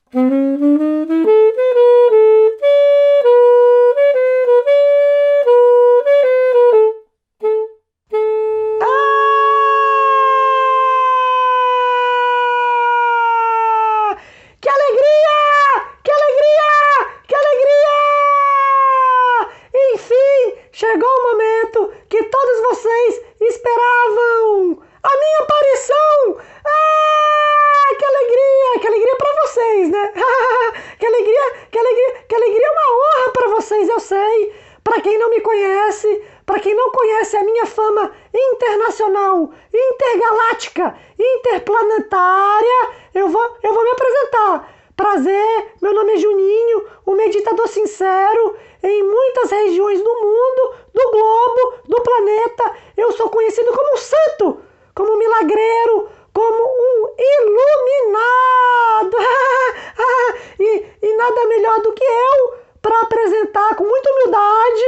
Que alegria! Que alegria! Que alegria! Enfim, chegou o momento que todos vocês esperavam! A minha aparição! Que alegria! Que alegria pra vocês, né? Que alegria, que alegria, que alegria é uma honra pra vocês, eu sei! Pra quem não me conhece, pra quem não conhece a minha fama internacional, intergaláctica, interplanetária, eu vou me apresentar. Prazer, meu nome é Juninho, o meditador sincero. Em muitas regiões do mundo, do globo, do planeta, eu sou conhecido como um santo, como um milagreiro, como um iluminado. E nada melhor do que eu para apresentar com muita humildade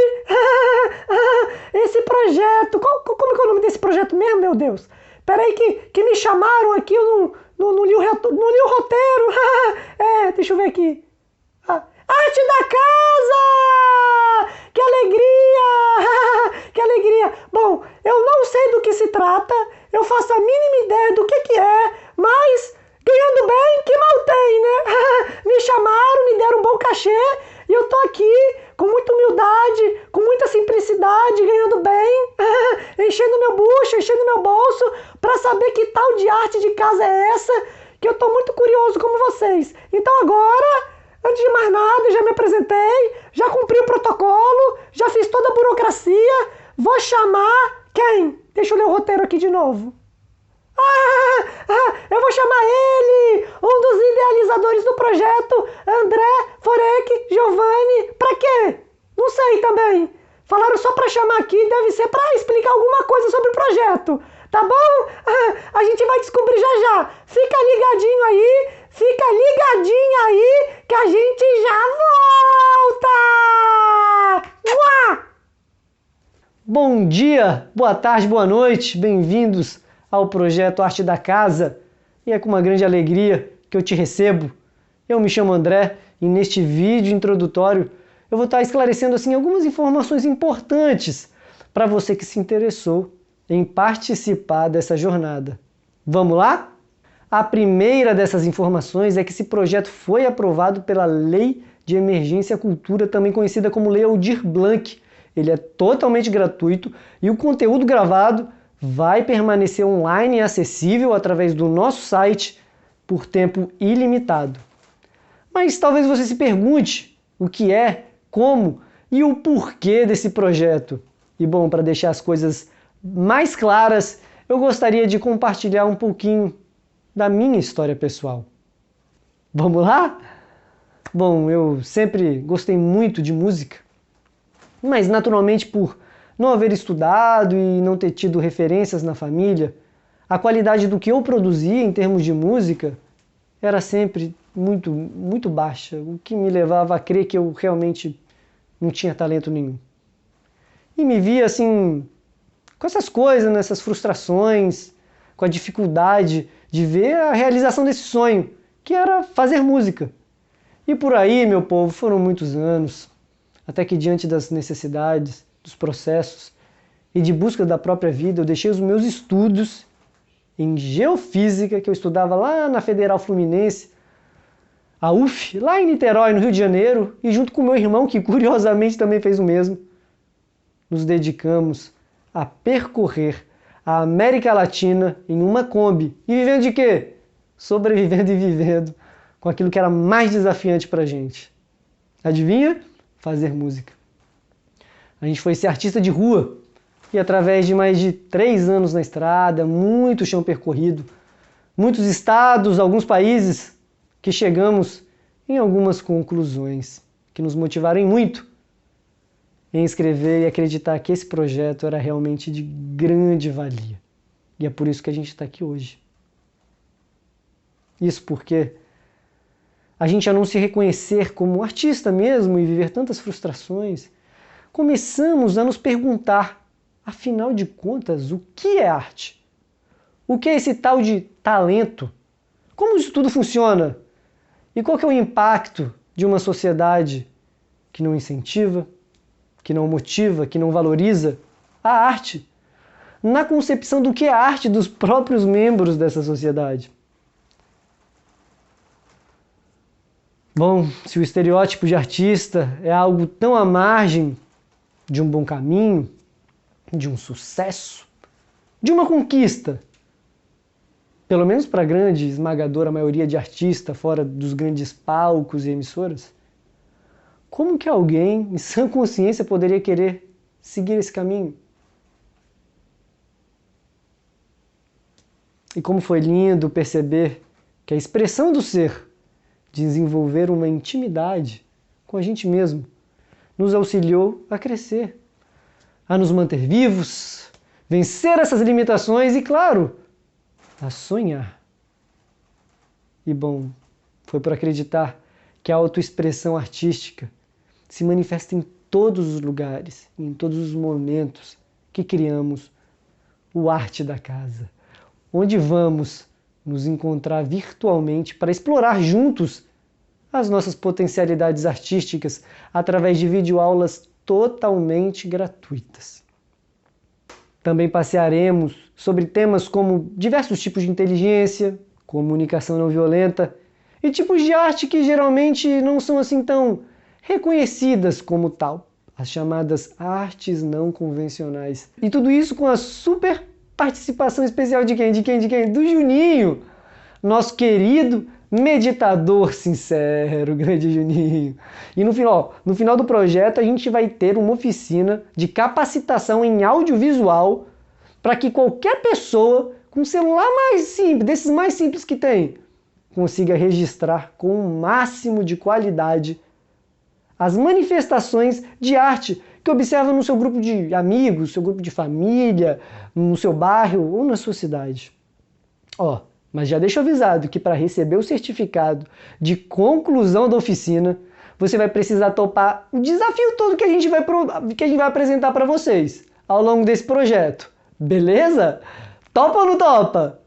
esse projeto. Como que é o nome desse projeto mesmo, meu Deus? Peraí que me chamaram aqui, eu não li o roteiro. Deixa eu ver aqui. Arte da Casa! Que alegria! Que alegria! Bom, eu não sei do que se trata, eu faço a mínima ideia do que é, mas ganhando bem, que mal tem, né? Me chamaram, me deram um bom cachê e eu tô aqui com muita humildade, com muita simplicidade, ganhando bem, enchendo meu bucho, enchendo meu bolso, pra saber que tal de arte de casa é essa, que eu tô muito curioso como vocês. Então agora, antes de mais nada, já me apresentei, já cumpri o protocolo, já fiz toda a burocracia, vou chamar quem? Deixa eu ler o roteiro aqui de novo. Eu vou chamar ele, um dos idealizadores do projeto, André Forec Giovanni. Pra quê? Não sei também. Falaram só pra chamar aqui, deve ser pra explicar alguma coisa sobre o projeto. Tá bom? A gente vai descobrir já já. Fica ligadinho aí, que a gente já volta! Uá! Bom dia, boa tarde, boa noite, bem-vindos ao projeto Arte da Casa. E é com uma grande alegria que eu te recebo. Eu me chamo André e neste vídeo introdutório eu vou estar esclarecendo assim algumas informações importantes para você que se interessou em participar dessa jornada. Vamos lá? A primeira dessas informações é que esse projeto foi aprovado pela Lei de Emergência à Cultura, também conhecida como Lei Aldir Blanc. Ele é totalmente gratuito e o conteúdo gravado vai permanecer online e acessível através do nosso site por tempo ilimitado. Mas talvez você se pergunte o que é, como e o porquê desse projeto. E bom, para deixar as coisas mais claras, eu gostaria de compartilhar um pouquinho da minha história pessoal. Vamos lá? Bom, eu sempre gostei muito de música, mas naturalmente por não haver estudado e não ter tido referências na família, a qualidade do que eu produzia em termos de música era sempre muito baixa, o que me levava a crer que eu realmente não tinha talento nenhum. E me via assim, com essas coisas, nessas frustrações, com a dificuldade de ver a realização desse sonho, que era fazer música. E por aí, meu povo, foram muitos anos, até que diante das necessidades, dos processos e de busca da própria vida, eu deixei os meus estudos em geofísica, que eu estudava lá na Federal Fluminense, a UF, lá em Niterói, no Rio de Janeiro, e junto com meu irmão, que curiosamente também fez o mesmo, nos dedicamos a percorrer a América Latina em uma Kombi. E vivendo de quê? Sobrevivendo e vivendo com aquilo que era mais desafiante pra gente. Adivinha? Fazer música. A gente foi ser artista de rua e através de mais de 3 anos na estrada, muito chão percorrido, muitos estados, alguns países, que chegamos em algumas conclusões que nos motivaram muito em escrever e acreditar que esse projeto era realmente de grande valia. E é por isso que a gente está aqui hoje. Isso porque a gente, a não se reconhecer como artista mesmo e viver tantas frustrações, começamos a nos perguntar, afinal de contas, o que é arte? O que é esse tal de talento? Como isso tudo funciona? E qual que é o impacto de uma sociedade que não incentiva, que não motiva, que não valoriza a arte na concepção do que é arte dos próprios membros dessa sociedade? Bom, se o estereótipo de artista é algo tão à margem de um bom caminho, de um sucesso, de uma conquista, pelo menos para a grande, esmagadora maioria de artistas fora dos grandes palcos e emissoras, como que alguém, em sã consciência, poderia querer seguir esse caminho? E como foi lindo perceber que a expressão do ser, desenvolver uma intimidade com a gente mesmo, nos auxiliou a crescer, a nos manter vivos, vencer essas limitações e, claro, a sonhar. E bom, foi por acreditar que a autoexpressão artística se manifesta em todos os lugares, em todos os momentos que criamos o Arte da Casa, onde vamos nos encontrar virtualmente para explorar juntos as nossas potencialidades artísticas através de videoaulas totalmente gratuitas. Também passearemos sobre temas como diversos tipos de inteligência, comunicação não violenta e tipos de arte que geralmente não são assim tão reconhecidas como tal, as chamadas artes não convencionais. E tudo isso com a super participação especial de quem? De quem? De quem? Do Juninho, nosso querido meditador sincero, grande Juninho. E no final do projeto a gente vai ter uma oficina de capacitação em audiovisual para que qualquer pessoa com um celular mais simples, desses mais simples que tem, consiga registrar com o máximo de qualidade as manifestações de arte que observa no seu grupo de amigos, seu grupo de família, no seu bairro ou na sua cidade. Mas já deixo avisado que para receber o certificado de conclusão da oficina, você vai precisar topar o desafio todo que a gente vai apresentar para vocês ao longo desse projeto. Beleza? Topa ou não topa?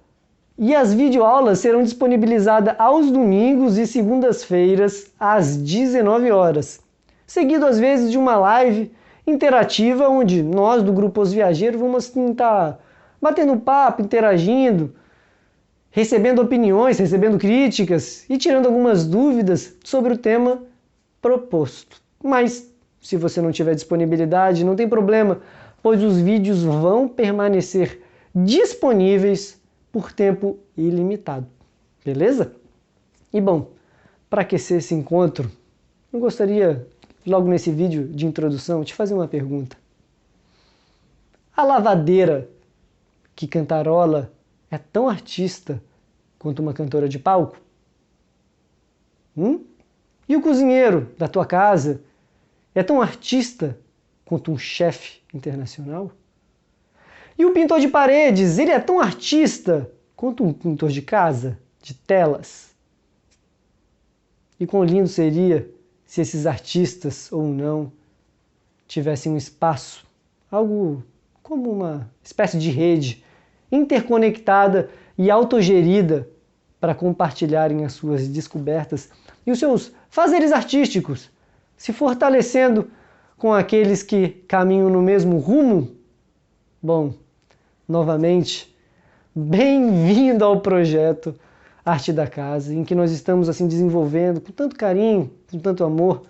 E as videoaulas serão disponibilizadas aos domingos e segundas-feiras às 19 horas, seguido às vezes de uma live interativa onde nós do Grupo Os Viajeiros vamos estar batendo papo, interagindo, recebendo opiniões, recebendo críticas e tirando algumas dúvidas sobre o tema proposto. Mas, se você não tiver disponibilidade, não tem problema, pois os vídeos vão permanecer disponíveis por tempo ilimitado. Beleza? E bom, para aquecer esse encontro, eu gostaria, logo nesse vídeo de introdução, te fazer uma pergunta. A lavadeira que cantarola é tão artista quanto uma cantora de palco? E o cozinheiro da tua casa é tão artista quanto um chefe internacional? E o pintor de paredes, ele é tão artista quanto um pintor de casa, de telas? E quão lindo seria se esses artistas, ou não, tivessem um espaço, algo como uma espécie de rede interconectada e autogerida para compartilharem as suas descobertas e os seus fazeres artísticos, se fortalecendo com aqueles que caminham no mesmo rumo? Bom, novamente, bem-vindo ao projeto Arte da Casa, em que nós estamos assim desenvolvendo com tanto carinho, com tanto amor.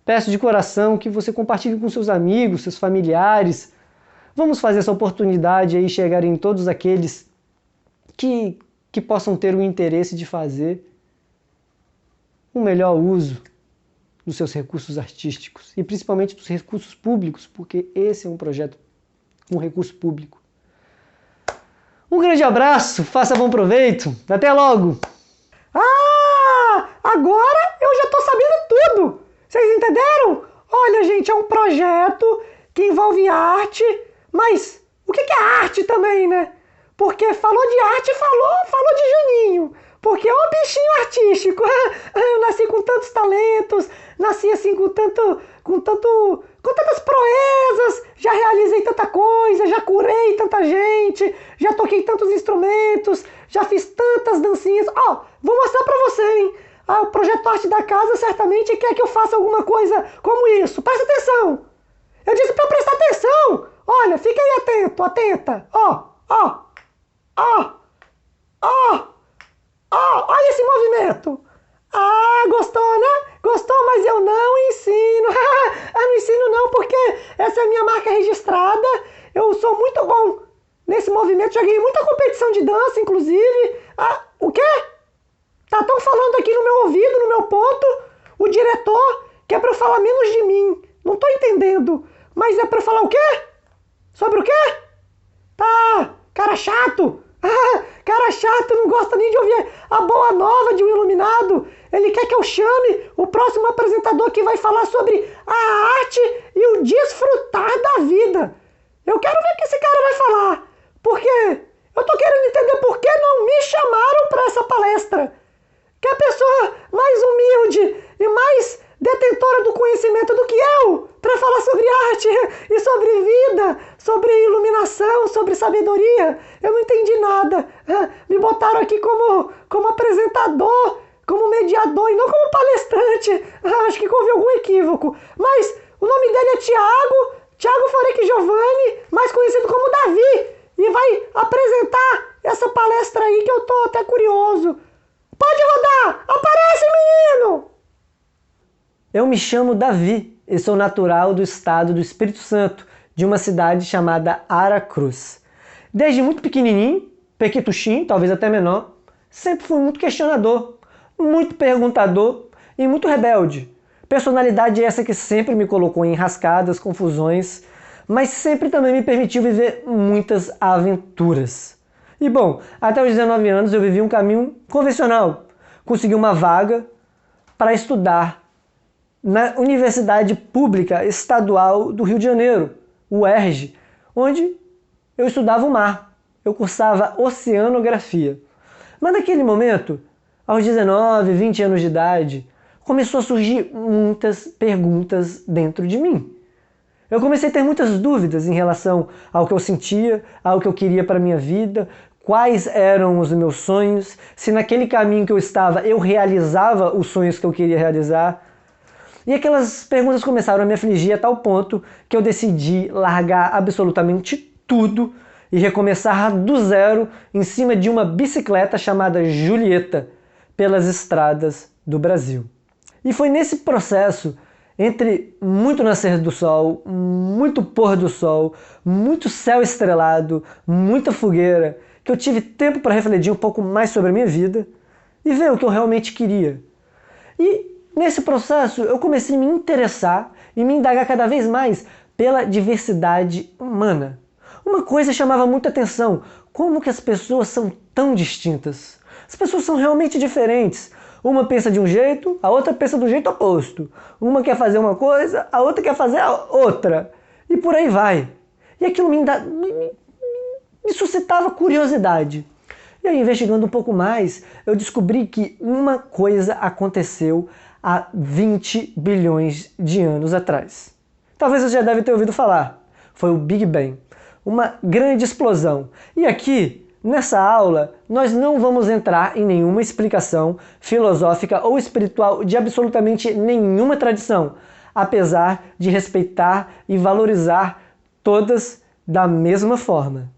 Peço de coração que você compartilhe com seus amigos, seus familiares. Vamos fazer essa oportunidade aí chegar em todos aqueles que possam ter o interesse de fazer um melhor uso dos seus recursos artísticos e principalmente dos recursos públicos, porque esse é um projeto com recurso público. Um grande abraço, faça bom proveito, até logo! Agora eu já tô sabendo tudo! Vocês entenderam? Olha, gente, é um projeto que envolve arte, mas o que é arte também, né? Porque falou de arte, falou de Juninho. Porque é um bichinho artístico. Eu nasci com tantos talentos, nasci assim com tantas proezas, já realizei tanta coisa, já curei tanta gente, já toquei tantos instrumentos, já fiz tantas dancinhas. Vou mostrar pra você, hein? o Projeto Arte da Casa certamente quer que eu faça alguma coisa como isso. Presta atenção! Eu disse pra prestar atenção! Olha, fica aí atento, atenta. Olha esse movimento. Ah, gostou, né? Gostou, mas eu não ensino. Eu não ensino não, porque essa é a minha marca registrada. Eu sou muito bom nesse movimento. Já ganhei muita competição de dança, inclusive. O quê? Estão falando aqui no meu ouvido, no meu ponto, o diretor, que é pra eu falar menos de mim. Não tô entendendo. Mas é pra eu falar o quê? Sobre o quê? Tá, cara chato. Cara chato, não gosta nem de ouvir a boa nova de um iluminado. Ele quer que eu chame o próximo apresentador que vai falar sobre a arte e o desfrutar da vida. Eu quero ver o que esse cara vai falar. Porque eu tô querendo entender por que não me chamaram para essa palestra. Que a pessoa mais humilde e mais detentora do conhecimento do que eu, para falar sobre arte e sobre vida, sobre iluminação, sobre sabedoria. Eu não entendi nada. Me botaram aqui como apresentador, como mediador e não como palestrante. Acho que houve algum equívoco. Mas o nome dele é Thiago Forec Giovanni, mais conhecido como Davi, e vai apresentar essa palestra aí que eu tô até curioso. Pode rodar! Aparece, menino! Eu me chamo Davi e sou natural do estado do Espírito Santo, de uma cidade chamada Aracruz. Desde muito pequenininho, pequetuchinho, talvez até menor, sempre fui muito questionador, muito perguntador e muito rebelde. Personalidade essa que sempre me colocou em enrascadas, confusões, mas sempre também me permitiu viver muitas aventuras. E bom, até os 19 anos eu vivi um caminho convencional. Consegui uma vaga para estudar na Universidade Pública Estadual do Rio de Janeiro, UERJ, onde eu estudava o mar. Eu cursava oceanografia. Mas naquele momento, aos 19, 20 anos de idade, começou a surgir muitas perguntas dentro de mim. Eu comecei a ter muitas dúvidas em relação ao que eu sentia, ao que eu queria para a minha vida, quais eram os meus sonhos, se naquele caminho que eu estava eu realizava os sonhos que eu queria realizar. E aquelas perguntas começaram a me afligir a tal ponto que eu decidi largar absolutamente tudo e recomeçar do zero em cima de uma bicicleta chamada Julieta pelas estradas do Brasil. E foi nesse processo, entre muito nascer do sol, muito pôr do sol, muito céu estrelado, muita fogueira, que eu tive tempo para refletir um pouco mais sobre a minha vida e ver o que eu realmente queria. E nesse processo eu comecei a me interessar e me indagar cada vez mais pela diversidade humana. Uma coisa chamava muita atenção, como que as pessoas são tão distintas. As pessoas são realmente diferentes. Uma pensa de um jeito, a outra pensa do jeito oposto. Uma quer fazer uma coisa, a outra quer fazer a outra. E por aí vai. E aquilo me suscitava curiosidade. E aí, investigando um pouco mais, eu descobri que uma coisa aconteceu há 20 bilhões de anos atrás. Talvez você já deve ter ouvido falar. Foi o Big Bang. Uma grande explosão. E aqui, nessa aula, nós não vamos entrar em nenhuma explicação filosófica ou espiritual de absolutamente nenhuma tradição, apesar de respeitar e valorizar todas da mesma forma.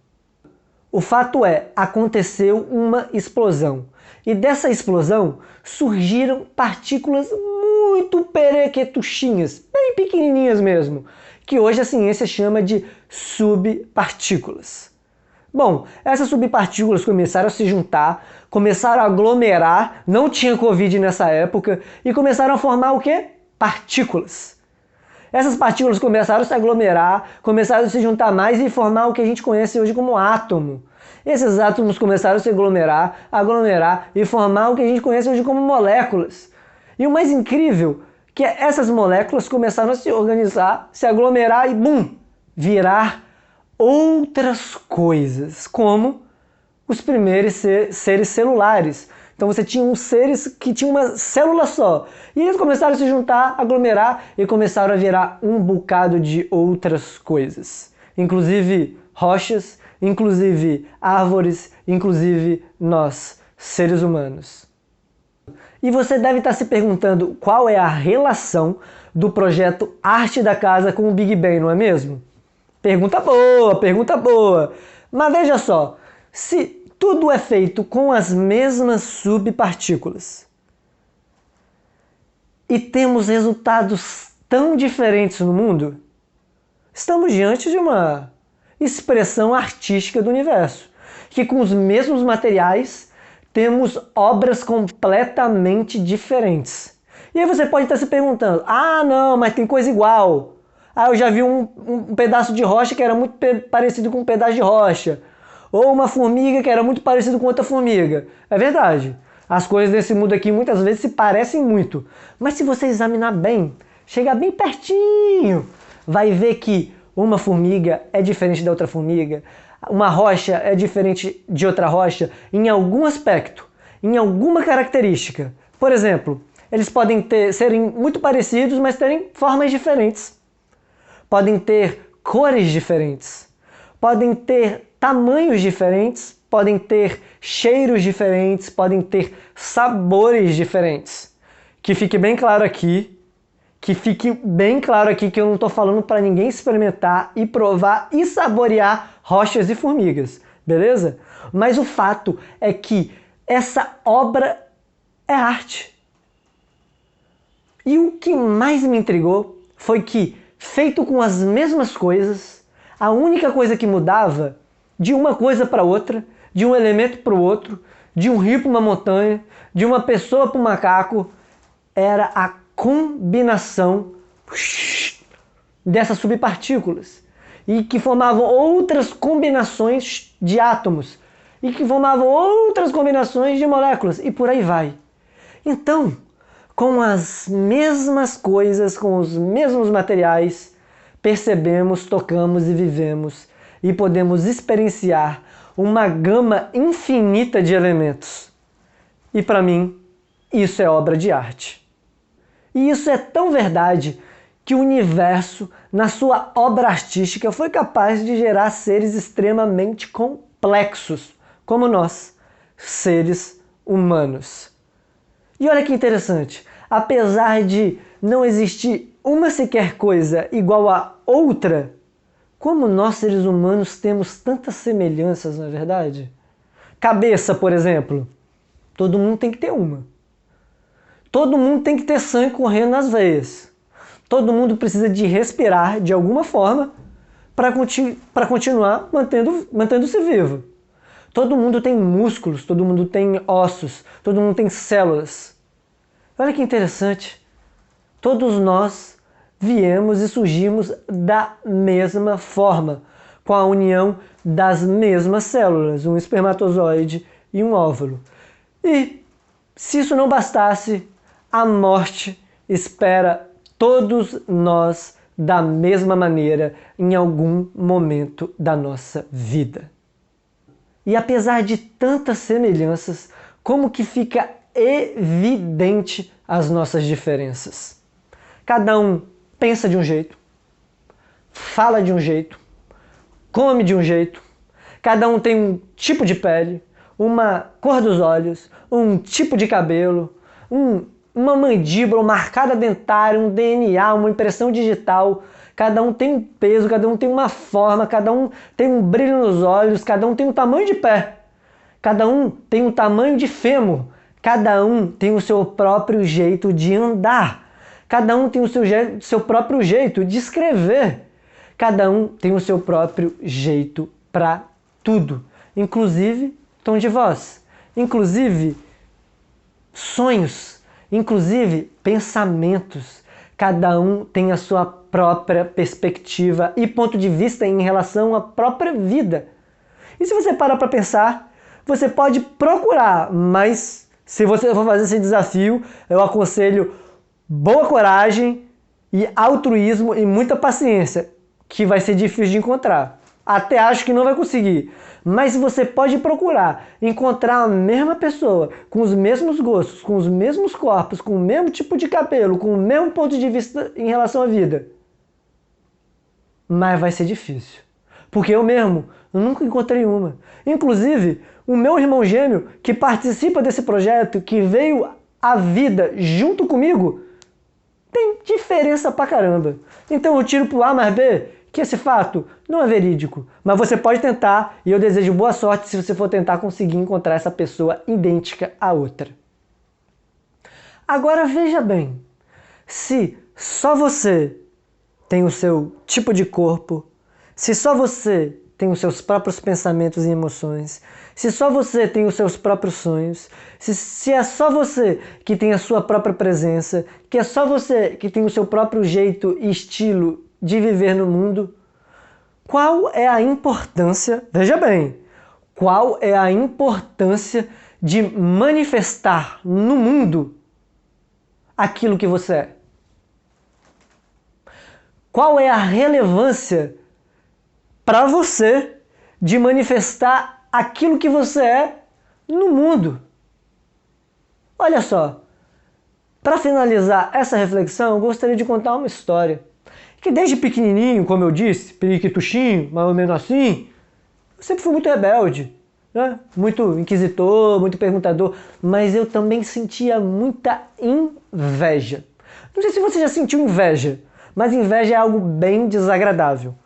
O fato é, aconteceu uma explosão. E dessa explosão surgiram partículas muito perequetuchinhas, bem pequenininhas mesmo, que hoje a ciência chama de subpartículas. Bom, essas subpartículas começaram a se juntar, começaram a aglomerar, não tinha Covid nessa época, e começaram a formar o quê? Partículas. Essas partículas começaram a se aglomerar, começaram a se juntar mais e formar o que a gente conhece hoje como átomo. Esses átomos começaram a se aglomerar e formar o que a gente conhece hoje como moléculas. E o mais incrível é que essas moléculas começaram a se organizar, se aglomerar e, bum, virar outras coisas, como os primeiros seres celulares. Então você tinha uns seres que tinham uma célula só. E eles começaram a se juntar, aglomerar e começaram a virar um bocado de outras coisas. Inclusive rochas, inclusive árvores, inclusive nós, seres humanos. E você deve estar se perguntando qual é a relação do projeto Arte da Casa com o Big Bang, não é mesmo? Pergunta boa, pergunta boa. Mas veja só, se tudo é feito com as mesmas subpartículas e temos resultados tão diferentes no mundo, estamos diante de uma expressão artística do universo, que com os mesmos materiais temos obras completamente diferentes. E aí você pode estar se perguntando, ah não, mas tem coisa igual. Ah, eu já vi um pedaço de rocha que era muito parecido com um pedaço de rocha. Ou uma formiga que era muito parecido com outra formiga. É verdade. As coisas desse mundo aqui muitas vezes se parecem muito. Mas se você examinar bem, chegar bem pertinho, vai ver que uma formiga é diferente da outra formiga. Uma rocha é diferente de outra rocha em algum aspecto, em alguma característica. Por exemplo, eles podem serem muito parecidos, mas terem formas diferentes. Podem ter cores diferentes. Podem ter tamanhos diferentes. Podem ter cheiros diferentes. Podem ter sabores diferentes. Que fique bem claro aqui. Que eu não estou falando para ninguém experimentar e provar e saborear rochas e formigas, beleza? Mas o fato é que essa obra é arte. E o que mais me intrigou foi que, feito com as mesmas coisas, a única coisa que mudava de uma coisa para outra, de um elemento para o outro, de um rio para uma montanha, de uma pessoa para um macaco, era a combinação dessas subpartículas e que formavam outras combinações de átomos e que formavam outras combinações de moléculas e por aí vai. Então, com as mesmas coisas, com os mesmos materiais, percebemos, tocamos e vivemos e podemos experienciar uma gama infinita de elementos. E para mim, isso é obra de arte. E isso é tão verdade que o universo, na sua obra artística, foi capaz de gerar seres extremamente complexos, como nós, seres humanos. E olha que interessante, apesar de não existir uma sequer coisa igual a outra, como nós seres humanos temos tantas semelhanças, não é verdade? Cabeça, por exemplo, todo mundo tem que ter uma. Todo mundo tem que ter sangue correndo nas veias. Todo mundo precisa de respirar de alguma forma para continuar mantendo-se vivo. Todo mundo tem músculos, todo mundo tem ossos, todo mundo tem células. Olha que interessante. Todos nós viemos e surgimos da mesma forma, com a união das mesmas células, um espermatozoide e um óvulo. E, se isso não bastasse, a morte espera todos nós da mesma maneira em algum momento da nossa vida. E apesar de tantas semelhanças, como que fica evidente as nossas diferenças? Cada um pensa de um jeito, fala de um jeito, come de um jeito, cada um tem um tipo de pele, uma cor dos olhos, um tipo de cabelo, uma mandíbula, uma arcada dentária, um DNA, uma impressão digital. Cada um tem um peso, cada um tem uma forma, cada um tem um brilho nos olhos, cada um tem um tamanho de pé, cada um tem um tamanho de fêmur, cada um tem o seu próprio jeito de andar, cada um tem o seu próprio jeito de escrever, cada um tem o seu próprio jeito para tudo, inclusive tom de voz, inclusive sonhos, inclusive pensamentos. Cada um tem a sua própria perspectiva e ponto de vista em relação à própria vida. E se você parar para pensar, você pode procurar, mas se você for fazer esse desafio, eu aconselho boa coragem e altruísmo e muita paciência, que vai ser difícil de encontrar. Até acho que não vai conseguir. Mas você pode procurar encontrar a mesma pessoa, com os mesmos gostos, com os mesmos corpos, com o mesmo tipo de cabelo, com o mesmo ponto de vista em relação à vida. Mas vai ser difícil. Porque eu nunca encontrei uma. Inclusive, o meu irmão gêmeo, que participa desse projeto, que veio a vida junto comigo, tem diferença pra caramba. Então eu tiro pro A mais B que esse fato não é verídico. Mas você pode tentar, e eu desejo boa sorte se você for tentar conseguir encontrar essa pessoa idêntica à outra. Agora veja bem, se só você tem o seu tipo de corpo, se só você tem os seus próprios pensamentos e emoções, se só você tem os seus próprios sonhos, se é só você que tem a sua própria presença, que é só você que tem o seu próprio jeito e estilo de viver no mundo, qual é a importância, veja bem, qual é a importância de manifestar no mundo aquilo que você é? Qual é a relevância para você de manifestar aquilo que você é no mundo? Olha só, para finalizar essa reflexão, eu gostaria de contar uma história. Que desde pequenininho, como eu disse, periquituchinho, mais ou menos assim, eu sempre fui muito rebelde, né? Muito inquisitor, muito perguntador, mas eu também sentia muita inveja. Não sei se você já sentiu inveja, mas inveja é algo bem desagradável.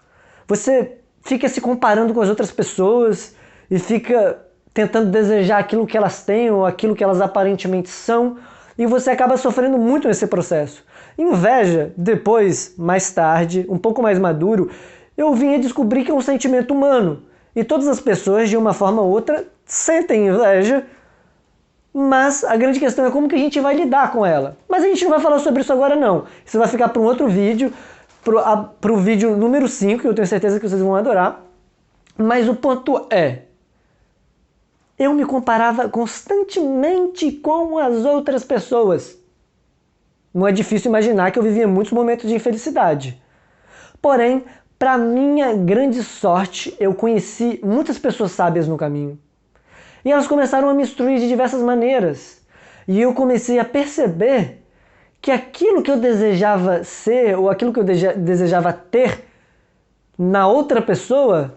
Você fica se comparando com as outras pessoas e fica tentando desejar aquilo que elas têm ou aquilo que elas aparentemente são, e você acaba sofrendo muito nesse processo. Inveja, depois, mais tarde, um pouco mais maduro, eu vim a descobrir que é um sentimento humano. E todas as pessoas, de uma forma ou outra, sentem inveja, mas a grande questão é como que a gente vai lidar com ela. Mas a gente não vai falar sobre isso agora não. Isso vai ficar para um outro vídeo, para o vídeo número 5, que eu tenho certeza que vocês vão adorar. Mas o ponto é, eu me comparava constantemente com as outras pessoas. Não é difícil imaginar que eu vivia muitos momentos de infelicidade. Porém, para minha grande sorte, eu conheci muitas pessoas sábias no caminho. E elas começaram a me instruir de diversas maneiras. E eu comecei a perceber que aquilo que eu desejava ser, ou aquilo que eu desejava ter na outra pessoa,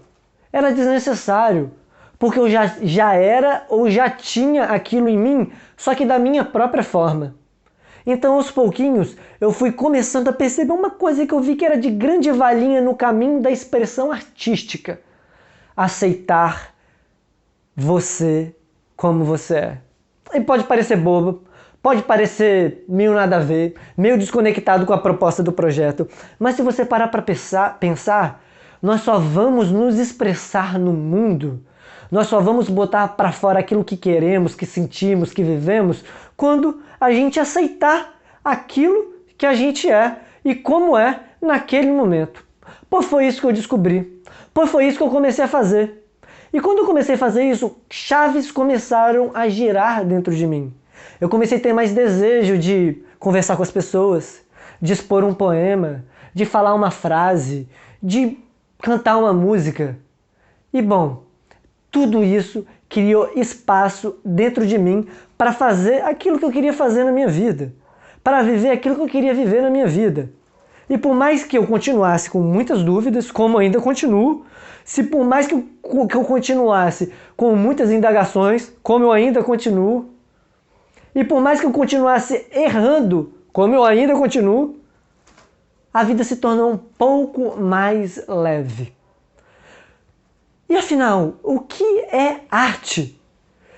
era desnecessário. Porque eu já era ou já tinha aquilo em mim, só que da minha própria forma. Então, aos pouquinhos, eu fui começando a perceber uma coisa que eu vi que era de grande valia no caminho da expressão artística. Aceitar você como você é. E pode parecer bobo, pode parecer meio nada a ver, meio desconectado com a proposta do projeto, mas se você parar para pensar, nós só vamos nos expressar no mundo, nós só vamos botar para fora aquilo que queremos, que sentimos, que vivemos, quando a gente aceitar aquilo que a gente é e como é naquele momento. Pô, foi isso que eu descobri. Pô, foi isso que eu comecei a fazer. E quando eu comecei a fazer isso, chaves começaram a girar dentro de mim. Eu comecei a ter mais desejo de conversar com as pessoas, de expor um poema, de falar uma frase, de cantar uma música. E bom, tudo isso criou espaço dentro de mim para fazer aquilo que eu queria fazer na minha vida, para viver aquilo que eu queria viver na minha vida. E por mais que eu continuasse com muitas dúvidas, como ainda continuo, se por mais que eu continuasse com muitas indagações, como eu ainda continuo, e por mais que eu continuasse errando, como eu ainda continuo, a vida se tornou um pouco mais leve. E afinal, o que é arte?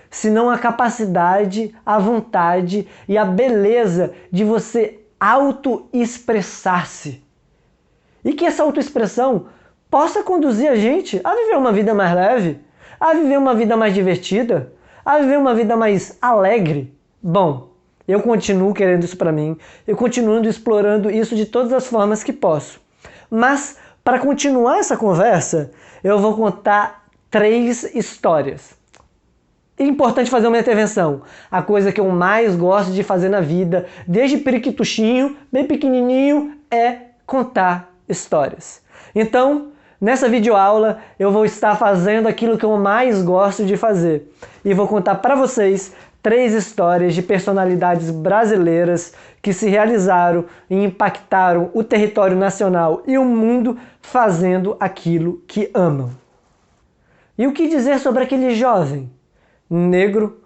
Senão a capacidade, a vontade e a beleza de você auto-expressar-se. E que essa autoexpressão possa conduzir a gente a viver uma vida mais leve, a viver uma vida mais divertida, a viver uma vida mais alegre. Bom, eu continuo querendo isso para mim, eu continuo explorando isso de todas as formas que posso. Mas, para continuar essa conversa, eu vou contar 3 histórias. É importante fazer uma intervenção. A coisa que eu mais gosto de fazer na vida, desde periquituchinho, bem pequenininho, é contar histórias. Então, nessa videoaula, eu vou estar fazendo aquilo que eu mais gosto de fazer. E vou contar para vocês 3 histórias de personalidades brasileiras que se realizaram e impactaram o território nacional e o mundo fazendo aquilo que amam. E o que dizer sobre aquele jovem, negro,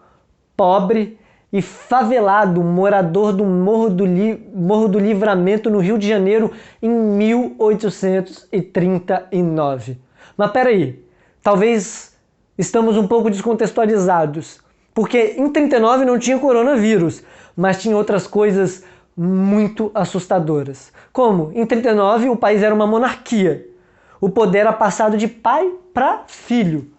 pobre e favelado morador do Morro do Livramento, no Rio de Janeiro, em 1839. Mas peraí, talvez estamos um pouco descontextualizados, porque em 39 não tinha coronavírus, mas tinha outras coisas muito assustadoras. Como? Em 39 o país era uma monarquia. O poder era passado de pai para filho.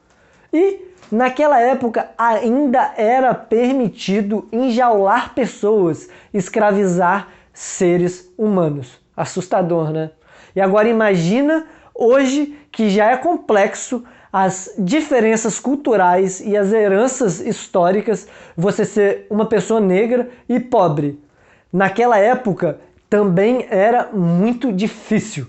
E naquela época ainda era permitido enjaular pessoas, escravizar seres humanos. Assustador, né? E agora imagina hoje que já é complexo as diferenças culturais e as heranças históricas, você ser uma pessoa negra e pobre. Naquela época também era muito difícil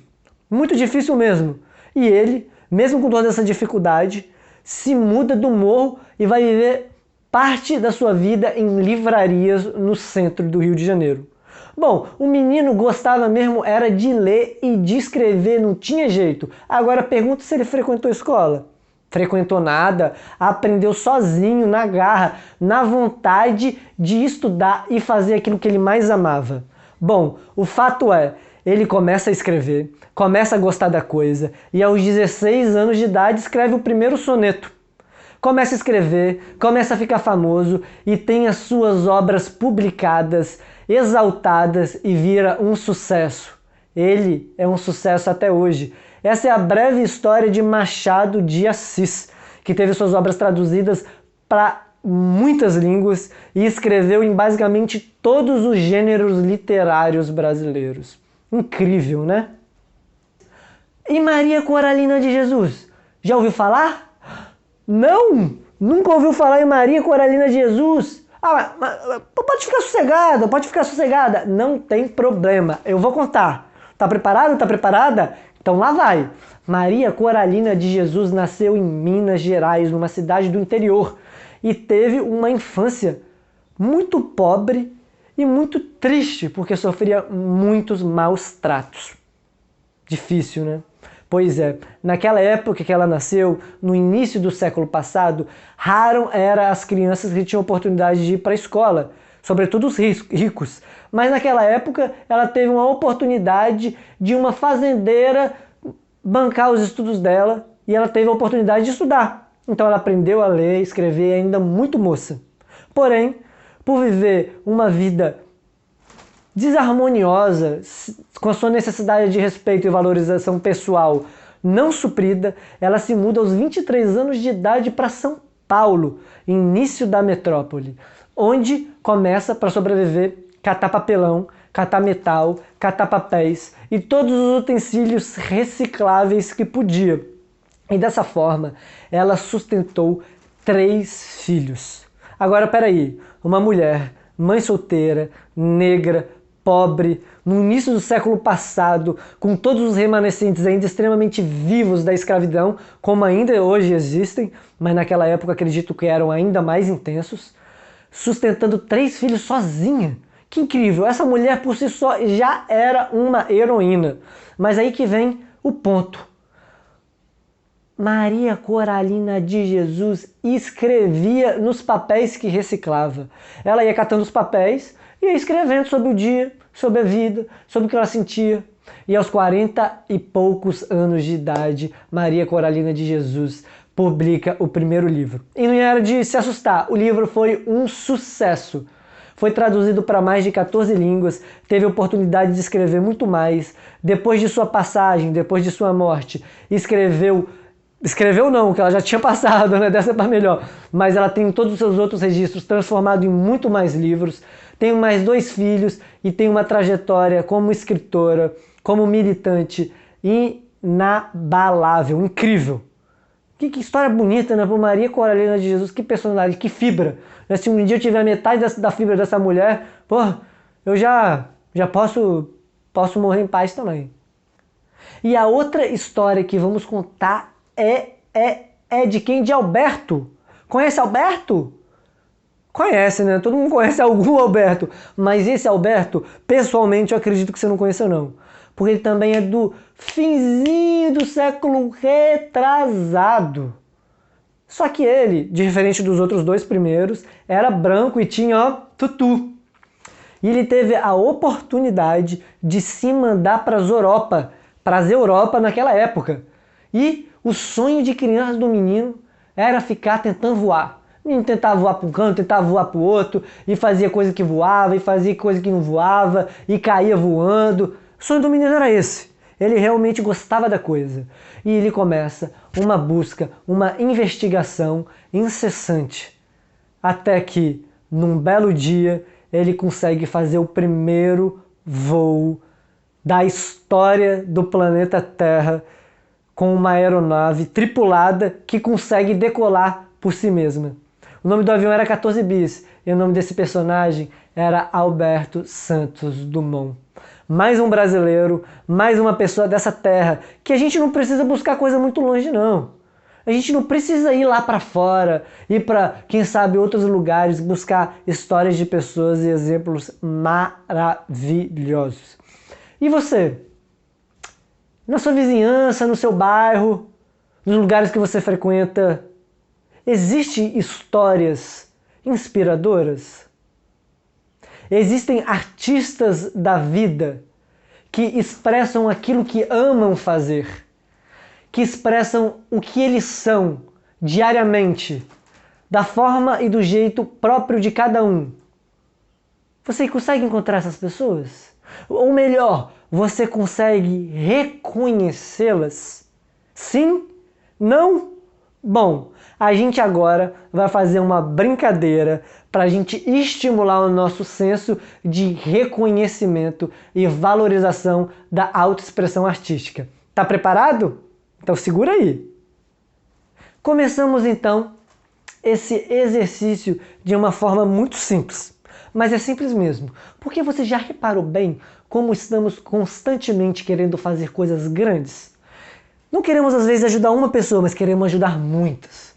mesmo. E ele, mesmo com toda essa dificuldade, se muda do morro e vai viver parte da sua vida em livrarias no centro do Rio de Janeiro. Bom, o menino gostava mesmo era de ler e de escrever, não tinha jeito. Agora pergunta se ele frequentou escola. Frequentou nada, aprendeu sozinho, na garra, na vontade de estudar e fazer aquilo que ele mais amava. Bom, o fato é, ele começa a escrever, começa a gostar da coisa e aos 16 anos de idade escreve o primeiro soneto. Começa a escrever, começa a ficar famoso e tem as suas obras publicadas, exaltadas e vira um sucesso. Ele é um sucesso até hoje. Essa é a breve história de Machado de Assis, que teve suas obras traduzidas para muitas línguas e escreveu em basicamente todos os gêneros literários brasileiros. Incrível, né? E Maria Coralina de Jesus? Já ouviu falar? Não! Nunca ouviu falar em Maria Coralina de Jesus? Ah, mas pode ficar sossegada. Não tem problema, eu vou contar. Tá preparado? Tá preparada? Então lá vai. Maria Coralina de Jesus nasceu em Minas Gerais, numa cidade do interior, e teve uma infância muito pobre e muito triste, porque sofria muitos maus tratos. Difícil, né? Pois é, naquela época que ela nasceu, no início do século passado, raro eram as crianças que tinham oportunidade de ir para a escola, sobretudo os ricos. Mas naquela época ela teve uma oportunidade de uma fazendeira bancar os estudos dela e ela teve a oportunidade de estudar. Então ela aprendeu a ler e escrever ainda muito moça. Porém, por viver uma vida desarmoniosa, com a sua necessidade de respeito e valorização pessoal não suprida, ela se muda aos 23 anos de idade para São Paulo, início da metrópole, onde começa, para sobreviver, catar papelão, catar metal, catar papéis e todos os utensílios recicláveis que podia. E dessa forma, ela sustentou 3 filhos. Agora, peraí, uma mulher, mãe solteira, negra, pobre, no início do século passado, com todos os remanescentes ainda extremamente vivos da escravidão, como ainda hoje existem, mas naquela época acredito que eram ainda mais intensos, sustentando 3 filhos sozinha. Que incrível! Essa mulher por si só já era uma heroína. Mas aí que vem o ponto. Maria Coralina de Jesus escrevia nos papéis que reciclava. Ela ia catando os papéis e ia escrevendo sobre o dia, sobre a vida, sobre o que ela sentia. E aos 40 e poucos anos de idade, Maria Coralina de Jesus publica o primeiro livro. E não era de se assustar, o livro foi um sucesso. Foi traduzido para mais de 14 línguas, teve a oportunidade de escrever muito mais. Depois de sua passagem, depois de sua morte, escreveu não, que ela já tinha passado, né? Dessa para melhor. Mas ela tem todos os seus outros registros transformados em muito mais livros. Tem mais 2 filhos e tem uma trajetória como escritora, como militante inabalável, incrível. Que história bonita, né? Por Maria Coralina de Jesus, que personagem, que fibra. Se um dia eu tiver metade da fibra dessa mulher, pô, eu já posso morrer em paz também. E a outra história que vamos contar é de quem? De Alberto. Conhece Alberto? Conhece, né? Todo mundo conhece algum Alberto. Mas esse Alberto, pessoalmente, eu acredito que você não conheça, não. Porque ele também é do finzinho do século retrasado. Só que ele, diferente dos outros 2 primeiros, era branco e tinha, ó, tutu. E ele teve a oportunidade de se mandar para as Europa naquela época. E o sonho de criança do menino era ficar tentando voar. O menino tentava voar para um canto, tentava voar para o outro, e fazia coisa que voava, e fazia coisa que não voava, e caía voando. O sonho do menino era esse. Ele realmente gostava da coisa. E ele começa uma busca, uma investigação incessante. Até que, num belo dia, ele consegue fazer o primeiro voo da história do planeta Terra com uma aeronave tripulada que consegue decolar por si mesma. O nome do avião era 14 Bis e o nome desse personagem era Alberto Santos Dumont. Mais um brasileiro, mais uma pessoa dessa terra, que a gente não precisa buscar coisa muito longe, não. A gente não precisa ir lá para fora, ir para, quem sabe, outros lugares, buscar histórias de pessoas e exemplos maravilhosos. E você? Na sua vizinhança, no seu bairro, nos lugares que você frequenta, existem histórias inspiradoras? Existem artistas da vida que expressam aquilo que amam fazer, que expressam o que eles são diariamente, da forma e do jeito próprio de cada um. Você consegue encontrar essas pessoas? Ou melhor, você consegue reconhecê-las? Sim? Não? Bom, a gente agora vai fazer uma brincadeira para a gente estimular o nosso senso de reconhecimento e valorização da autoexpressão artística. Tá preparado? Então segura aí. Começamos então esse exercício de uma forma muito simples. Mas é simples mesmo, porque você já reparou bem como estamos constantemente querendo fazer coisas grandes? Não queremos às vezes ajudar uma pessoa, mas queremos ajudar muitas.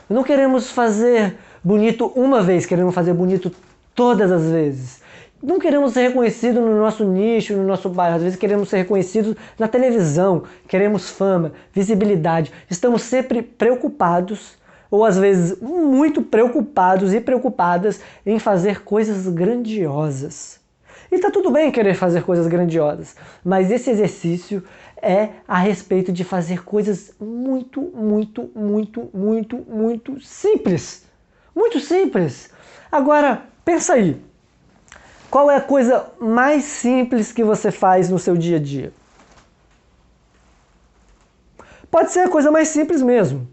Não queremos fazer bonito uma vez, queremos fazer bonito todas as vezes. Não queremos ser reconhecidos no nosso nicho, no nosso bairro. Às vezes queremos ser reconhecidos na televisão, queremos fama, visibilidade. Estamos sempre preocupados, ou às vezes muito preocupados e preocupadas em fazer coisas grandiosas. E tá tudo bem querer fazer coisas grandiosas, mas esse exercício é a respeito de fazer coisas muito simples. Muito simples. Agora, pensa aí. Qual é a coisa mais simples que você faz no seu dia a dia? Pode ser a coisa mais simples mesmo.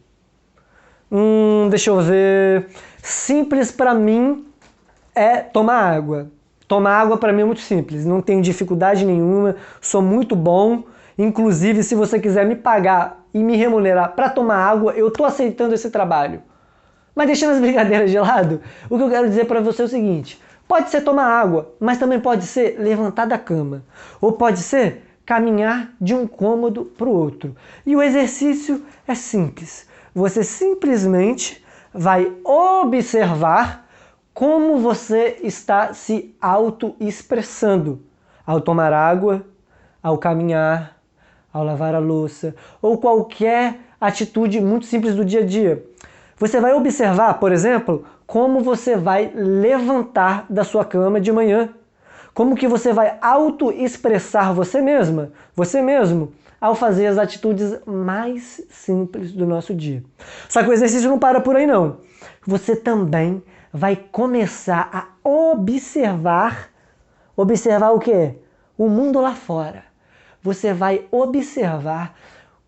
Deixa eu ver. Simples para mim é tomar água. Tomar água para mim é muito simples. Não tenho dificuldade nenhuma. Sou muito bom. Inclusive, se você quiser me pagar e me remunerar para tomar água, eu estou aceitando esse trabalho. Mas deixando as brincadeiras de lado, o que eu quero dizer para você é o seguinte. Pode ser tomar água, mas também pode ser levantar da cama. Ou pode ser caminhar de um cômodo para o outro. E o exercício é simples. Você simplesmente vai observar como você está se auto-expressando ao tomar água, ao caminhar, ao lavar a louça, ou qualquer atitude muito simples do dia a dia. Você vai observar, por exemplo, como você vai levantar da sua cama de manhã. Como que você vai auto-expressar você mesma, você mesmo, ao fazer as atitudes mais simples do nosso dia. Só que o exercício não para por aí não. Você também vai começar a observar o quê? O mundo lá fora. Você vai observar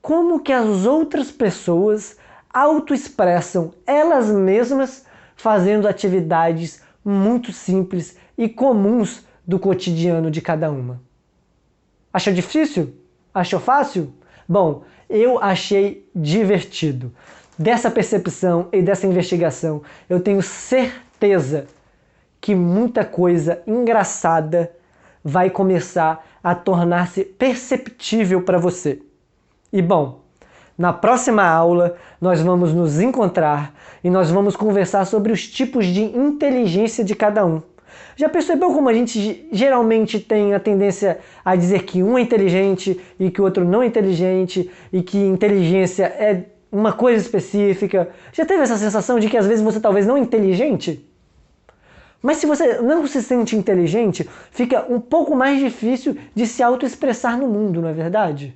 como que as outras pessoas autoexpressam elas mesmas fazendo atividades muito simples e comuns do cotidiano de cada uma. Achou difícil? Achou fácil? Bom, eu achei divertido. Dessa percepção e dessa investigação, eu tenho certeza que muita coisa engraçada vai começar a tornar-se perceptível para você. E bom, na próxima aula nós vamos nos encontrar e nós vamos conversar sobre os tipos de inteligência de cada um. Já percebeu como a gente geralmente tem a tendência a dizer que um é inteligente e que o outro não é inteligente e que inteligência é uma coisa específica? Já teve essa sensação de que às vezes você talvez não é inteligente? Mas se você não se sente inteligente, fica um pouco mais difícil de se autoexpressar no mundo, não é verdade?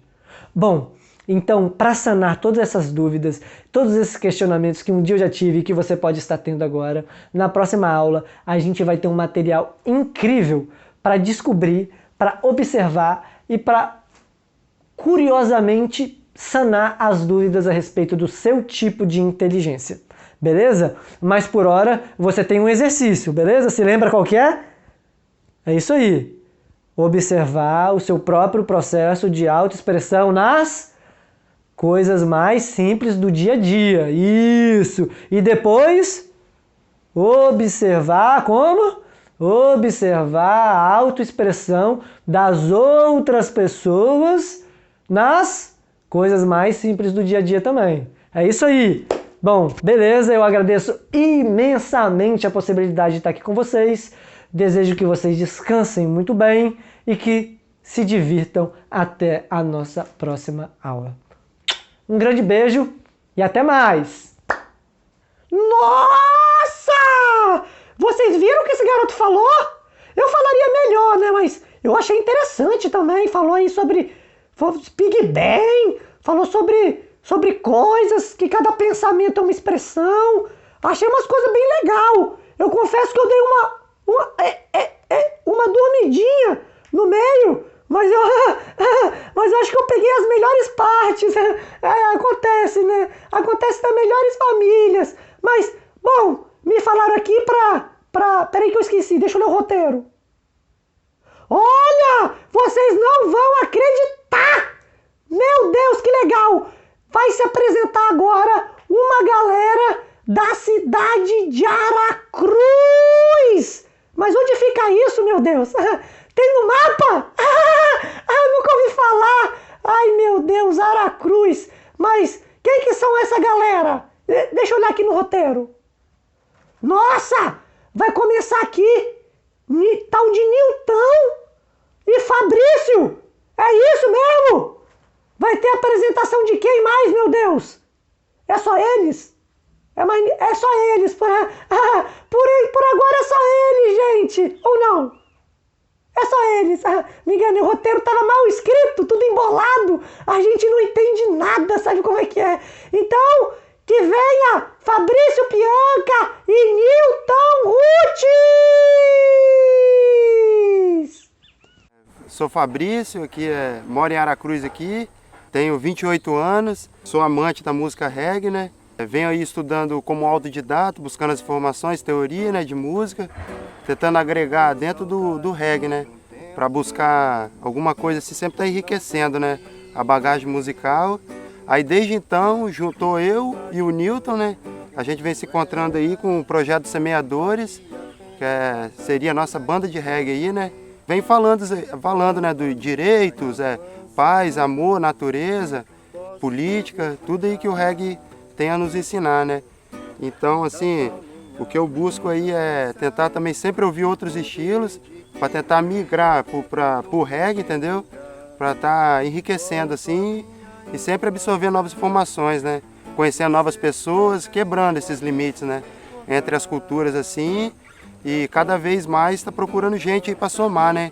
Bom, então, para sanar todas essas dúvidas, todos esses questionamentos que um dia eu já tive e que você pode estar tendo agora, na próxima aula a gente vai ter um material incrível para descobrir, para observar e para, curiosamente, sanar as dúvidas a respeito do seu tipo de inteligência. Beleza? Mas por hora você tem um exercício, beleza? Se lembra qual que é? É isso aí. Observar o seu próprio processo de autoexpressão nas coisas mais simples do dia a dia. Isso! E depois, observar como? Observar a autoexpressão das outras pessoas nas coisas mais simples do dia a dia também. É isso aí! Bom, beleza, eu agradeço imensamente a possibilidade de estar aqui com vocês. Desejo que vocês descansem muito bem e que se divirtam até a nossa próxima aula. Um grande beijo e até mais! Nossa! Vocês viram o que esse garoto falou? Eu falaria melhor, né? Mas eu achei interessante também. Falou aí sobre Big Bang, falou sobre coisas, que cada pensamento é uma expressão. Achei umas coisas bem legal. Eu confesso que eu dei uma dormidinha no meio, mas eu acho que eu peguei as melhores partes. Acontece, né? Acontece nas melhores famílias. Mas, bom, me falaram aqui peraí que eu esqueci, deixa eu ler o roteiro. Olha, vocês não vão acreditar! Meu Deus, que legal! Vai se apresentar agora uma galera da cidade de Aracruz! Mas onde fica isso, meu Deus? Tem no mapa? Nunca ouvi falar! Ai, meu Deus, Aracruz! Mas quem que são essa galera? Deixa eu olhar aqui no roteiro. Nossa! Vai começar aqui tal de Nilton e Fabrício! É isso mesmo? Vai ter apresentação de quem mais, meu Deus? É só eles? É só eles. Por agora é só eles, gente. Ou não? É só eles. Me enganei, o roteiro estava mal escrito, tudo embolado. A gente não entende nada, sabe como é que é? Então, que venha Fabrício Bianca e Nilton Rutes! Sou Fabrício, moro em Aracruz aqui. Tenho 28 anos, sou amante da música reggae, né? Venho aí estudando como autodidata, buscando as informações, teoria, né, de música, tentando agregar dentro do reggae, né? Para buscar alguma coisa assim, sempre tá enriquecendo, né? A bagagem musical. Aí desde então, juntou eu e o Nilton, né? A gente vem se encontrando aí com o projeto Semeadores, que seria a nossa banda de reggae aí, né? Vem falando, né, dos direitos, paz, amor, natureza, política, tudo aí que o reggae tem a nos ensinar, né? Então, assim, o que eu busco aí é tentar também sempre ouvir outros estilos, para tentar migrar para o reggae, entendeu? Para estar enriquecendo, assim, e sempre absorvendo novas informações, né? Conhecendo novas pessoas, quebrando esses limites, né? Entre as culturas, assim, e cada vez mais está procurando gente aí para somar, né?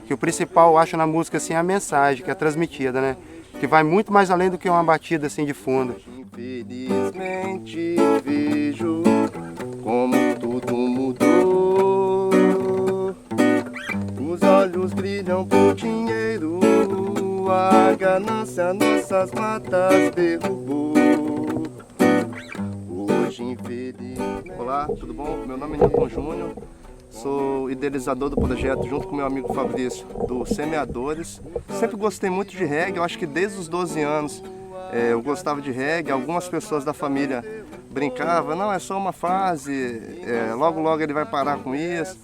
Que o principal, eu acho, na música, assim, é a mensagem que é transmitida, né? Que vai muito mais além do que uma batida, assim, de fundo. Infelizmente vejo como tudo mudou. Os olhos brilham por dinheiro, a ganância nossas matas derrubou. Hoje, infelizmente... Olá, tudo bom? Meu nome é Nilton Júnior. Sou idealizador do projeto, junto com meu amigo Fabrício, do Semeadores. Sempre gostei muito de reggae, eu acho que desde os 12 anos eu gostava de reggae. Algumas pessoas da família brincavam, não, é só uma fase, logo logo ele vai parar com isso.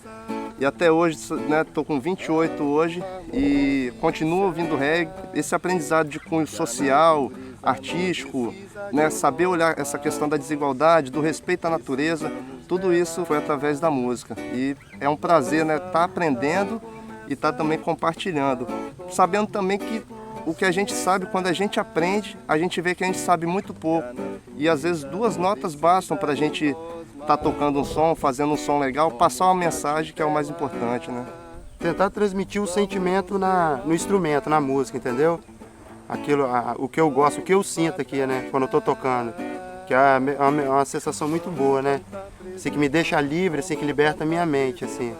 E até hoje, né, tô com 28 hoje e continuo ouvindo reggae. Esse aprendizado de cunho social, artístico, né, saber olhar essa questão da desigualdade, do respeito à natureza, tudo isso foi através da música. E é um prazer, né, estar aprendendo e estar também compartilhando. Sabendo também que o que a gente sabe, quando a gente aprende, a gente vê que a gente sabe muito pouco. E às vezes 2 notas bastam para a gente tá tocando um som, fazendo um som legal, passar uma mensagem que é o mais importante, né? Tentar transmitir o sentimento no instrumento, na música, entendeu? O que eu gosto, o que eu sinto aqui, né, quando eu tô tocando. Que é uma sensação muito boa, né? Assim, que me deixa livre, assim, que liberta a minha mente, assim,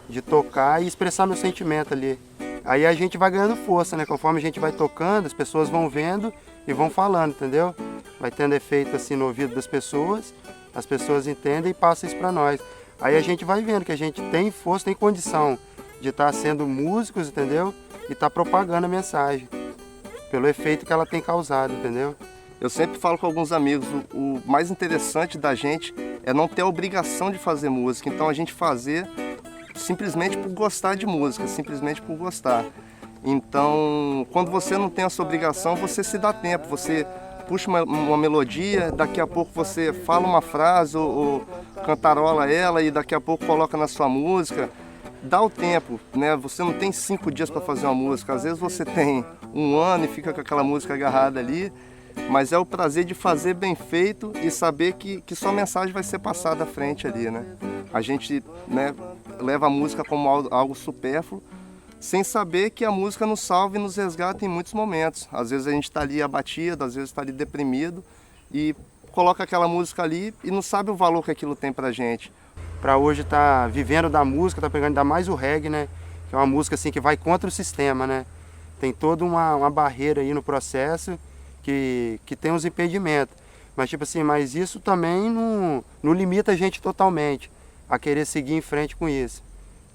de tocar e expressar meu sentimento ali. Aí a gente vai ganhando força, né? Conforme a gente vai tocando, as pessoas vão vendo e vão falando, entendeu? Vai tendo efeito assim no ouvido das pessoas, as pessoas entendem e passam isso para nós. Aí a gente vai vendo que a gente tem força, tem condição de estar sendo músicos, entendeu? E estar propagando a mensagem, pelo efeito que ela tem causado, entendeu? Eu sempre falo com alguns amigos, o mais interessante da gente é não ter a obrigação de fazer música, então a gente fazer simplesmente por gostar de música, simplesmente por gostar. Então, quando você não tem essa obrigação, você se dá tempo, você puxa uma melodia, daqui a pouco você fala uma frase ou cantarola ela e daqui a pouco coloca na sua música. Dá o tempo, né? Você não tem 5 dias para fazer uma música, às vezes você tem 1 ano e fica com aquela música agarrada ali, mas é o prazer de fazer bem feito e saber que sua mensagem vai ser passada à frente ali, né? A gente, né, leva a música como algo supérfluo, sem saber que a música nos salva e nos resgata em muitos momentos. Às vezes a gente está ali abatido, às vezes está ali deprimido e coloca aquela música ali e não sabe o valor que aquilo tem pra gente. Para hoje estar vivendo da música, tá pegando ainda mais o reggae, né? Que é uma música assim que vai contra o sistema, né? Tem toda uma barreira aí no processo que tem uns impedimentos. Mas tipo assim, mas isso também não limita a gente totalmente a querer seguir em frente com isso,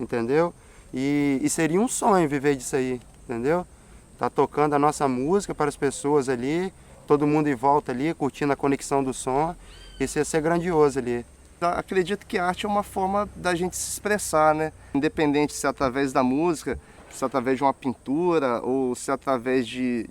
entendeu? E seria um sonho viver disso aí, entendeu? Tá tocando a nossa música para as pessoas ali, todo mundo em volta ali, curtindo a conexão do som, isso ia ser grandioso ali. Acredito que a arte é uma forma da gente se expressar, né? Independente se é através da música, se é através de uma pintura ou se é através de,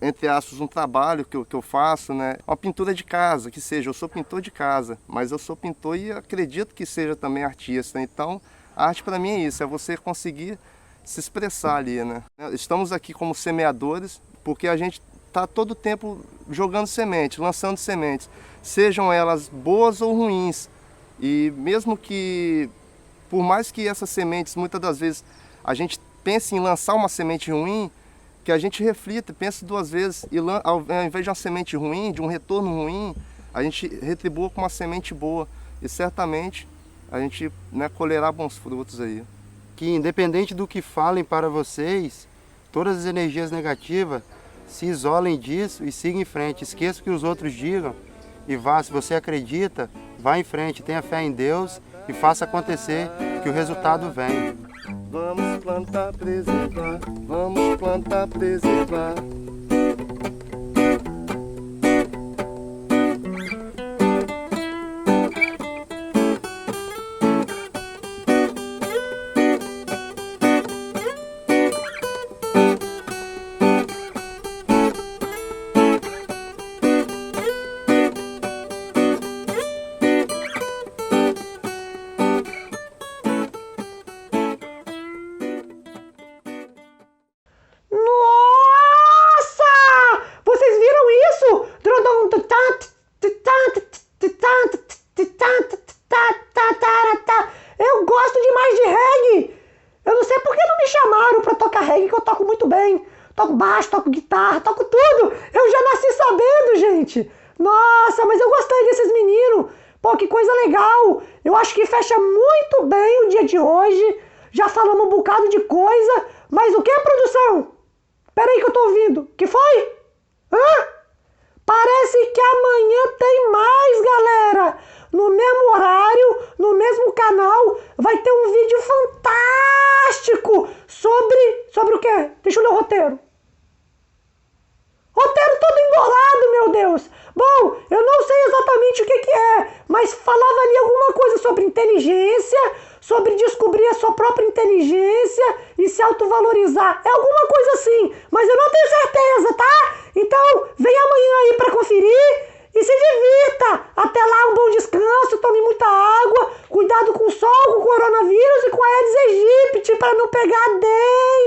entre aspas, um trabalho que eu faço, né? Uma pintura de casa, que seja, eu sou pintor de casa, mas eu sou pintor e acredito que seja também artista. Então, a arte para mim é isso, é você conseguir se expressar ali, né? Estamos aqui como semeadores, porque a gente está todo o tempo jogando sementes, lançando sementes, sejam elas boas ou ruins. E mesmo que, por mais que essas sementes, muitas das vezes, a gente pense em lançar uma semente ruim, que a gente reflita, pense 2 vezes e ao invés de uma semente ruim, de um retorno ruim, a gente retribua com uma semente boa. E certamente a gente, né, colherá bons frutos aí. Que independente do que falem para vocês, todas as energias negativas se isolem disso e sigam em frente. Esqueça o que os outros digam e vá. Se você acredita, vá em frente, tenha fé em Deus e faça acontecer que o resultado vem. Vamos plantar, preservar, vamos plantar, preservar. Eu gosto demais de reggae. Eu não sei por que não me chamaram pra tocar reggae, que eu toco muito bem. Toco baixo, toco guitarra, toco tudo. Eu já nasci sabendo, gente. Nossa, mas eu gostei desses meninos. Pô, que coisa legal. Eu acho que fecha muito bem o dia de hoje. Já falamos um bocado de coisa. Mas o que, produção? Peraí que eu tô ouvindo. Que foi? Hã? Parece que amanhã tem mais, galera. No mesmo horário, no mesmo canal, vai ter um vídeo fantástico sobre o quê? Deixa eu ler o roteiro. Roteiro todo embolado, meu Deus. Bom, eu não sei exatamente o que é, mas falava ali alguma coisa sobre inteligência, sobre descobrir a sua própria inteligência e se autovalorizar. É alguma coisa assim, mas eu não tenho certeza, tá? Então, vem amanhã aí pra conferir e se divirta. Até lá, um bom descanso, tome muita água, cuidado com o sol, com o coronavírus e com a Aedes aegypti para não pegar dengue.